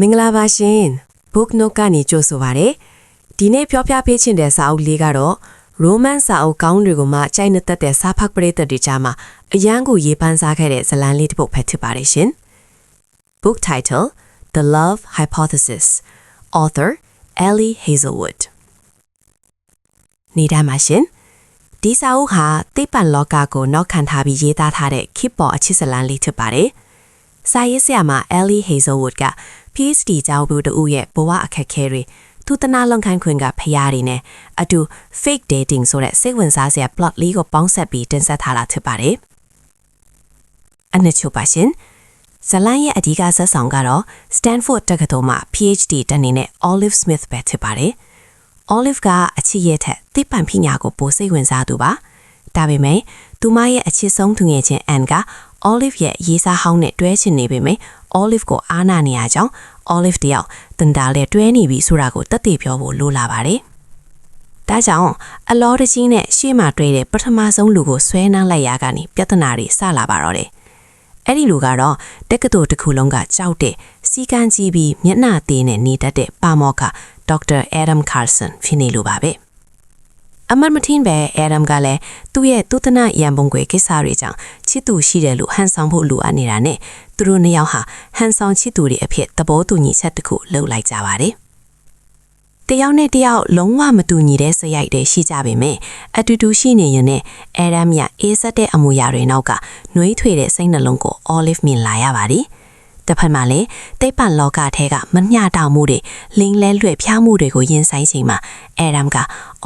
မင်္ဂလာပါရှင် book note ကနေကြိုဆိုပါရစေဒီနေ့ပြောပြပေးချင်တဲ့စာအုပ်လေးကတော့ romance စာအုပ်ကောင်းတွေကိုမှကြိုက်နှစ်သက်တဲ့စာဖတ်ပရိသတ်တွေကြားမှာအရန်ကိုရေးပန်းစားခဲ့တဲ့ဇာတ်လမ်းလေးတစ်ပုဒ်ဖတ်ဖြစ်ပါတယ်ရှင် book title The Love Hypothesis author Ellie Hazelwood နေတာမှာရှင်ဒီစာအုပ်ဟာသိပ္ပံလောကကိုနောက်ခံထားပြီးရေးသားထားတဲ့ခေတ်ပေါ်အချစ်ဇာတ်လမ်းလေးဖြစ်ပါတယ်စာရေးဆရာမ Ellie Hazelwood က PhD ကျောင်းဘူးတူရဲ့ဘဝအခက်အခဲတွေသူတနာလုံခိုင်းခွင်ကဖျားတွေနဲ့အတူ fake dating ဆိုတဲ့စိတ်ဝင်စားစရာ plot လေးကိုပေါင်းဆက်ပြီးတင်ဆက်ထားတာဖြစ်ပါတယ်။အနှစ်ချုပ်ပါရှင်ဇလန်ရဲ့အဓိကဇာတ်ဆောင်ကတော့ Stanford တက္ကသိုလ်မှာ PhD တက်နေတဲ့ Olive Smith ပဲဖြစ်ပါတယ်။ Olive ကအချစ်ရဲ့ထက်သိပ္ပံပညာကိုပိုစိတ်ဝင်စားသူပါ။ဒါပေမဲ့သူမရဲ့အချစ်ဆုံးသူငယ်ချင်း Anne က Olive ရဲ့ရေးစားဟောင်းနဲ့တွဲချင်နေပေမဲ့ Olive ကိုအားနာနေရကြောင်း Olive တယောက်တန်တားနဲ့တွဲနေပြီဆိုတာကိုတသက်ပြောဖို့လိုလာပါတယ်။ဒါကြောင့်အလောတကြီးနဲ့ရှေ့မှာတွေ့တဲ့ပထမဆုံးလူကိုဆွဲနှမ်းလိုက်ရကနေပြဿနာတွေစလာပါတော့တယ်။အဲ့ဒီလူကတော့တက္ကသိုလ်တစ်ခုလုံးကကြောက်တဲ့စီကန်းကြီးပြီးမျက်နှာသေးနဲ့နေတတ်တဲ့ပါမောက္ခ Dr. Adam Carlson ဖြစ်နေလို့ပါပဲ။အမတ်မထင်းပဲ Adam ကလည်းသူ့ရဲ့သုတနာရန်ပုံကွယ်ကိစ္စတွေကြောင့်ချစ်သူရှိတယ်လို့ဟန်ဆောင်ဖို့လိုအပ်နေတာနဲ့သူတို့နှစ်ယောက်ဟာဟန်ဆောင်ချစ်သူတွေအဖြစ်သဘောတူညီချက်တစ်ခုလုပ်လိုက်ကြပါတယ်။တယောက်နဲ့တယောက်လုံးဝမတူညီတဲ့စရိုက်တွေရှိကြပေမဲ့အတူတူရှိနေရင်နဲ့ Adam ရအေးစက်တဲ့အမူအရာတွေနောက်ကနှွေးထွေတဲ့စိတ်နှလုံးကို Olive မြင်လာရပါတယ်။တစ်ဖက်မှာလည်းသိပ္ပံလောကထဲကမမျှတမှုတွေလင်းလဲလွှဲဖျားမှုတွေကိုရင်ဆိုင်ချိန်မှာ Adam က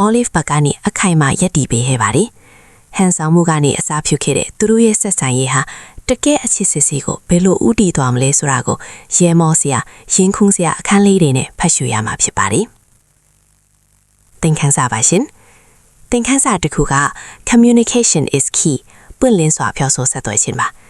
Olive ဘက်ကနေအခိုင်အမာရပ်တည်ပေးခဲ့ပါတယ်။ဟန်ဆောင်မှုကနေအစားပြုခဲ့တဲ့သူတို့ရဲ့ဆက်ဆံရေးဟာတကယ်အချစ်စစ်စစ်ကိုဘယ်လိုဥတည်သွားမလဲဆိုတာကိုရဲမောစရာရင်ခုန်စရာအခန်းလေးတွေနဲ့ဖတ်ရှုရမှာဖြစ်ပါတယ်။သင်ခန်းစာပါရှင်။သင်ခန်းစာတစ်ခုက communication is key ပွင့်လင်းစွာပြောဆိုဆက်သွယ်ခြင်းပါ။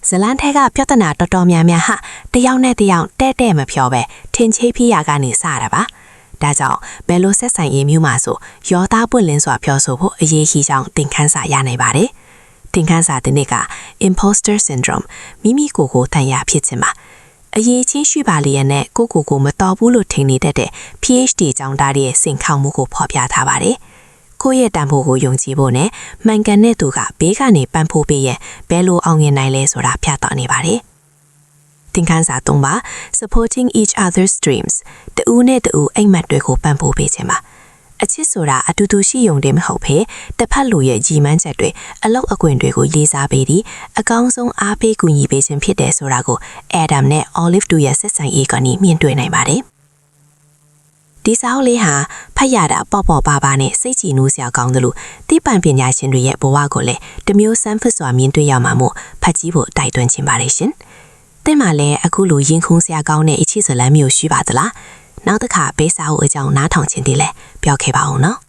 ဇလန်ထဲကပြဿနာတော်တော်များများဟာတယောက်နဲ့တယောက်တဲ့မပြောပဲထင်ချေးဖြစ်ရကနေစတာပါ။ဒါကြောင့်ဘယ်လိုဆက်ဆံရေးမျိုးမှာဆိုရောသားပွင့်လင်းစွာပြောဆိုဖို့အရေးကြီးကြောင်းသင်ခန်းစာရနိုင်ပါတယ်။သင်ခန်းစာတစ်နေ့က imposter syndrome မိမိကိုယ်ကိုတန်ရာဖြစ်ခြင်းပါ။အရေးချင်းရှိပါလျက်နဲ့ကိုမတော်ဘူးလို့ထင်နေတတ်တဲ့ PhD ကျောင်းသားရဲ့စိန်ခေါ်မှုကိုဖော်ပြထားပါတယ်။ကိုယ့်ရဲ့တန်ဖိုးကိုယုံကြည်ဖို့နဲ့မှန်ကန်တဲ့သူကဘေးကနေပန်းဖိုးပေးရင်ဘယ်လိုအောင်မြင်နိုင်လဲဆိုတာပြသနေပါတယ်။သင်ခန်းစာ3ပါ supporting each other's dreams တူနဲ့တူအိမ်မက်တွေကိုပန်းဖိုးပေးခြင်းပါ။အချစ်ဆိုတာအတူတူရှိယုံတယ်မဟုတ်ဘဲတစ်ဖက်လူရဲ့ကြီးမှန်းချက်တွေအလောက်အကွင်တွေကိုလေးစားပေးပြီးအကောင်းဆုံးအားပေးကူညီပေးခြင်းဖြစ်တယ်ဆိုတာကို Adam နဲ့ Olive တို့ရဲ့ဆက်ဆံရေးကနေမြင်တွေ့နိုင်ပါတယ်။ဒီစာအုပ်လေးဟာဖတ်ရတာပေါ့ပါနဲ့စိတ်ကြည်နူးစရာကောင်းတယ်လို့သိပ္ပံပညာရှင်တွေရဲ့ဘဝကိုလည်းတမျိုးဆန်းဖစ်စွာမြင်တွေ့ရမှာမို့ဖတ်ကြည့်ဖို့တိုက်တွန်းခြင်းပါတယ်ရှင်။သင်မှလည်းအခုလိုရင်ခုန်စရာကောင်းတဲ့အချစ်ဇာတ်လမ်းမျိုးရှိပါသလား။နောက်တစ်ခါဘေးစာအုပ်အကြောင်းနားထောင်ခြင်းတည်းလဲပြောခဲ့ပါဦးနော်။